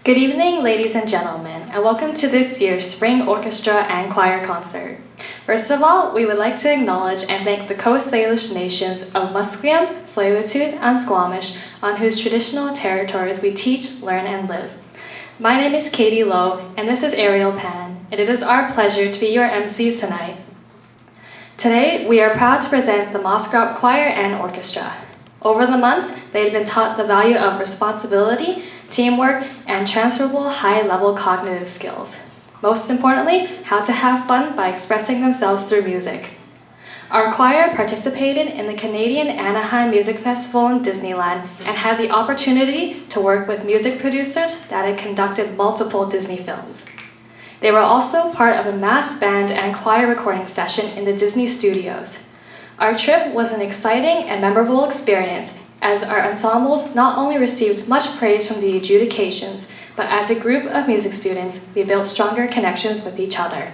Good evening, ladies and gentlemen, and welcome to this year's Spring Orchestra and Choir Concert. First of all, we would like to acknowledge and thank the Coast Salish nations of Musqueam, Tsleil-Waututh, and Squamish, on whose traditional territories we teach, learn, and live. My name is Katie Lowe, and this is Ariel Pan, and it is our pleasure to be your MCs tonight. Today, we are proud to present the Moscrop Choir and Orchestra. Over the months, they had been taught the value of responsibility, teamwork, and transferable high-level cognitive skills. Most importantly, how to have fun by expressing themselves through music. Our choir participated in the Canadian Anaheim Music Festival in Disneyland and had the opportunity to work with music producers that had conducted multiple Disney films. They were also part of a mass band and choir recording session in the Disney studios. Our trip was an exciting and memorable experience, as our ensembles not only received much praise from the adjudications, but as a group of music students, we built stronger connections with each other.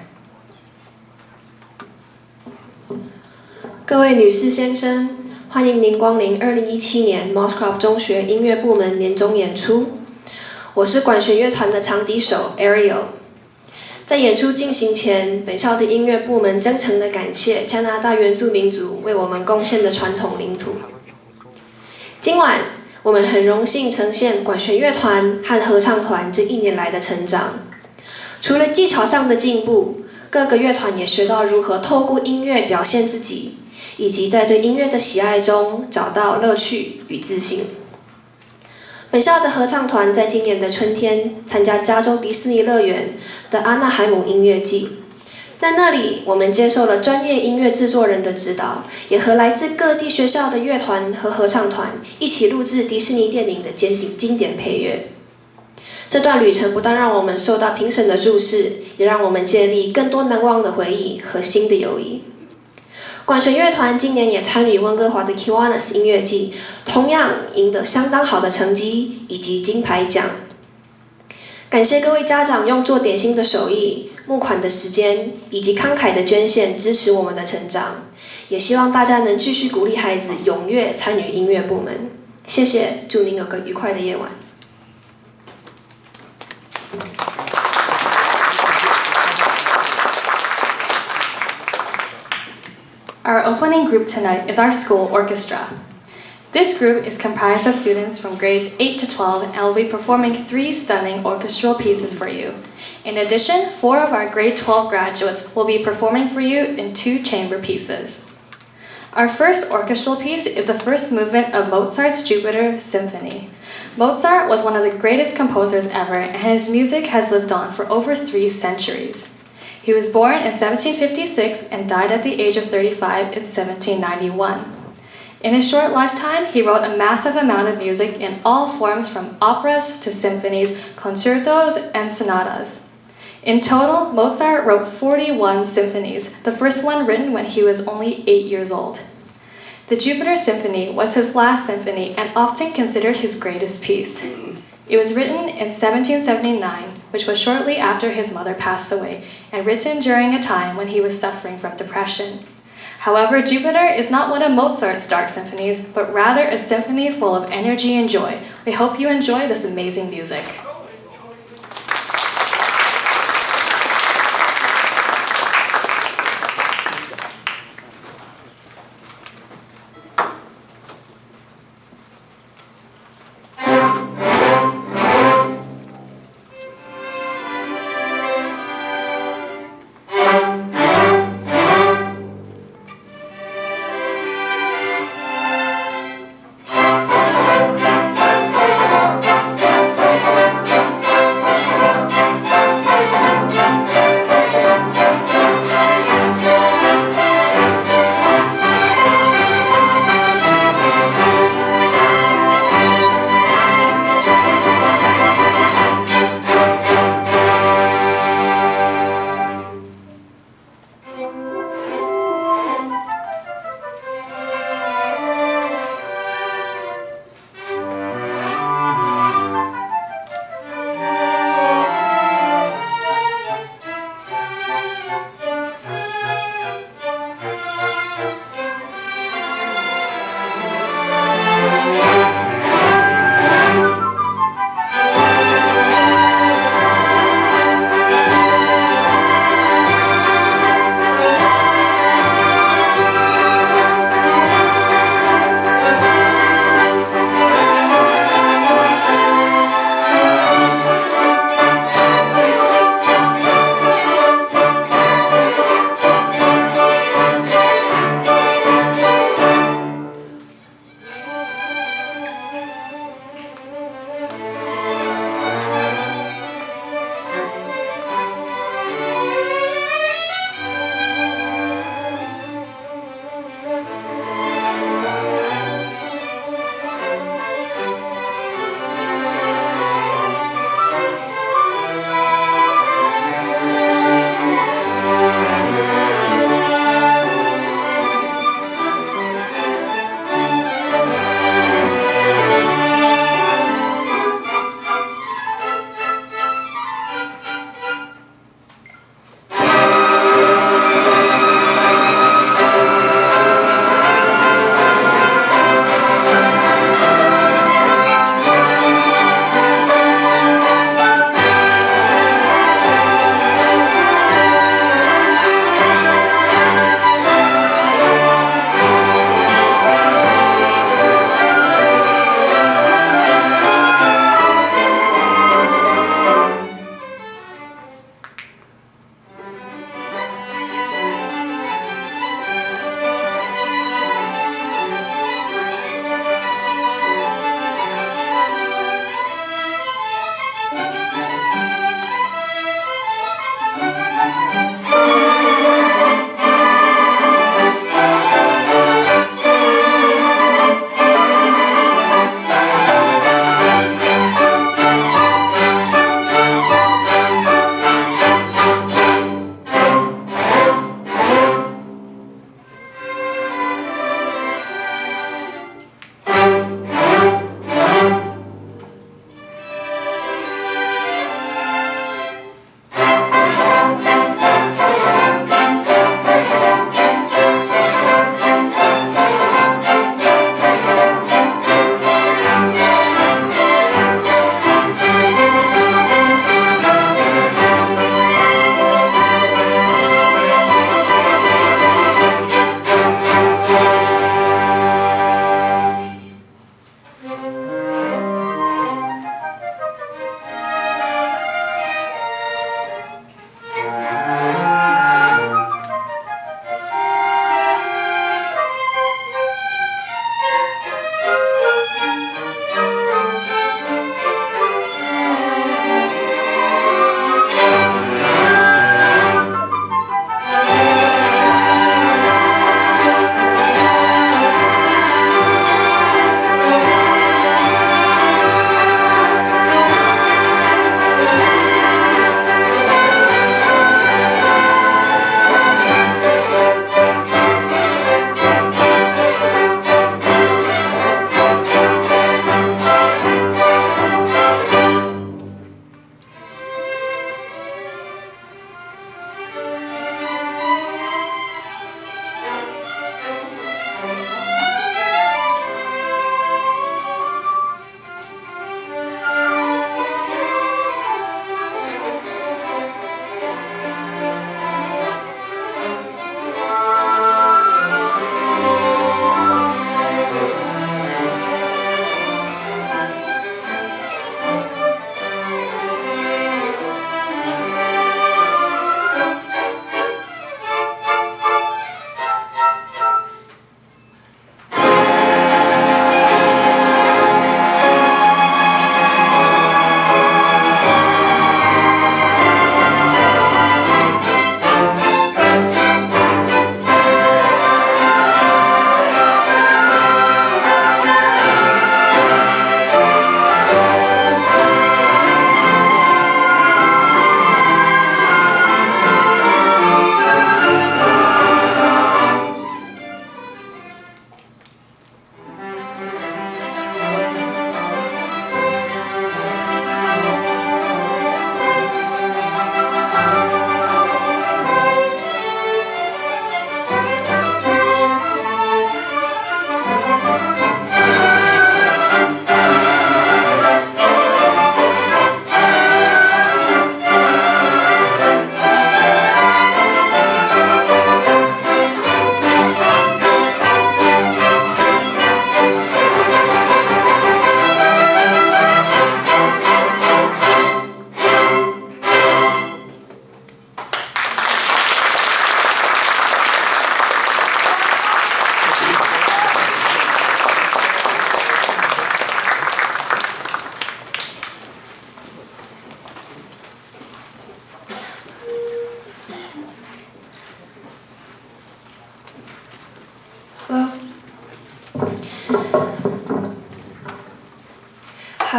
各位女士先生，欢迎您光临2017年 Moscrop 中学音乐部门年终演出。我是管弦乐团的长笛手 Ariel。在演出进行前，本校的音乐部门真诚地感谢加拿大原住民族为我们贡献的传统领土。今晚，我们很荣幸呈现管弦乐团和合唱团这1年来的成长。除了技巧上的进步，各个乐团也学到如何透过音乐表现自己，以及在对音乐的喜爱中找到乐趣与自信。本校的合唱团在今年的春天参加加州迪士尼乐园的阿纳海姆音乐季。在那里，我们接受了专业音乐制作人的指导，也和来自各地学校的乐团和合唱团一起录制迪士尼电影的经典配乐。这段旅程不但让我们受到评审的注视，也让我们建立更多难忘的回忆和新的友谊。管弦乐团今年也参与温哥华的 Kiwanis 音乐季，同样赢得相当好的成绩以及金牌奖。感谢各位家长用做点心的手艺、募款的时间以及慷慨的捐献支持我们的成长，也希望大家能继续鼓励孩子踊跃参与音乐部门。谢谢，祝您有个愉快的夜晚。Our opening group tonight is our school orchestra. This group is comprised of students from grades 8 to 12 and will be performing 3 stunning orchestral pieces for you. In addition, 4 of our grade 12 graduates will be performing for you in 2 chamber pieces. Our first orchestral piece is the first movement of Mozart's Jupiter Symphony. Mozart was one of the greatest composers ever, and his music has lived on for over 3 centuries. He was born in 1756 and died at the age of 35 in 1791. In his short lifetime, he wrote a massive amount of music in all forms from operas to symphonies, concertos, and sonatas. In total, Mozart wrote 41 symphonies, the first one written when he was only 8 years old. The Jupiter Symphony was his last symphony and often considered his greatest piece. It was written in 1779, which was shortly after his mother passed away, and written during a time when he was suffering from depression. However, Jupiter is not one of Mozart's dark symphonies, but rather a symphony full of energy and joy. We hope you enjoy this amazing music.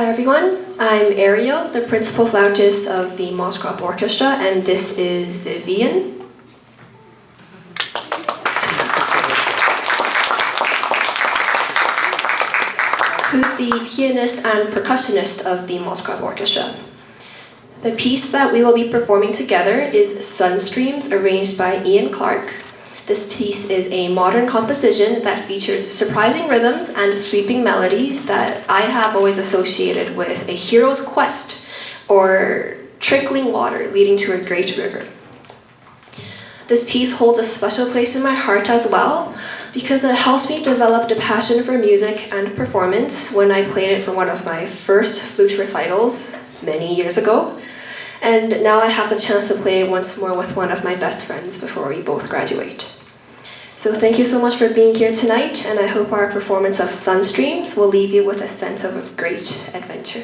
Hi everyone, I'm Ariel, the principal flautist of the Moscrop Orchestra, and this is Vivian. Who's the pianist and percussionist of the Moscrop Orchestra. The piece that we will be performing together is Sunstreams, arranged by Clarke. This piece is a modern composition that features surprising rhythms and sweeping melodies that I have always associated with a hero's quest or trickling water leading to a great river. This piece holds a special place in my heart as well because it helps me develop the passion for music and performance when I played it for one of my first flute recitals many years ago. And now I have the chance to play once more with one of my best friends before we both graduate. So thank you so much for being here tonight, and I hope our performance of Sunstreams will leave you with a sense of a great adventure.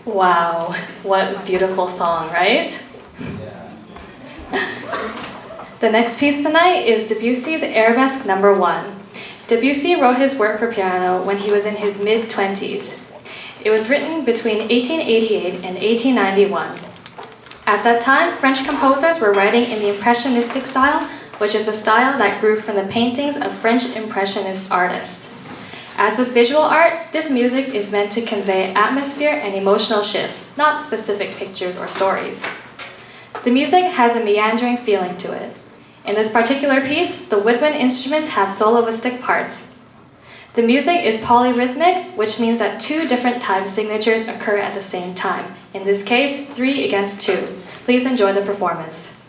Wow, what a beautiful song, right? The next piece tonight is Debussy's Arabesque No. 1. Debussy wrote his work for piano when he was in his mid-20s. It was written between 1888 and 1891. At that time, French composers were writing in the Impressionistic style, which is a style that grew from the paintings of French Impressionist artists. As with visual art, this music is meant to convey atmosphere and emotional shifts, not specific pictures or stories. The music has a meandering feeling to it. In this particular piece, the woodwind instruments have soloistic parts. The music is polyrhythmic, which means that two different time signatures occur at the same time. In this case, 3 against 2. Please enjoy the performance.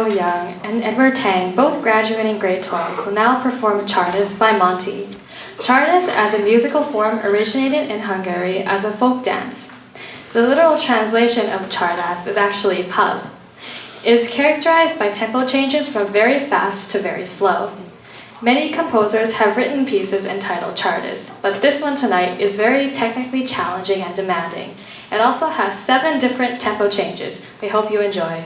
Young, and Edward Tang, both graduating grade 12s, will now perform Czardas by Monti. Czardas, as a musical form, originated in Hungary as a folk dance. The literal translation of Czardas is actually pub. It is characterized by tempo changes from very fast to very slow. Many composers have written pieces entitled Czardas, but this one tonight is very technically challenging and demanding. It also has 7 different tempo changes. We hope you enjoy.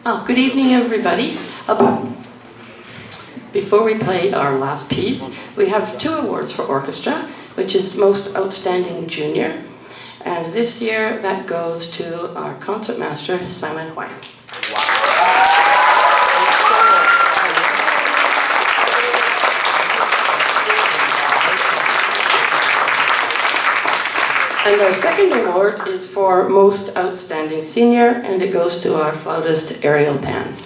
Good evening, everybody. Before we play our last piece, we have 2 awards for orchestra, which is Most Outstanding Junior. And this year, that goes to our concertmaster, Simon White. And our second award is for Most Outstanding Senior, and it goes to our flautist, Ariel Pan.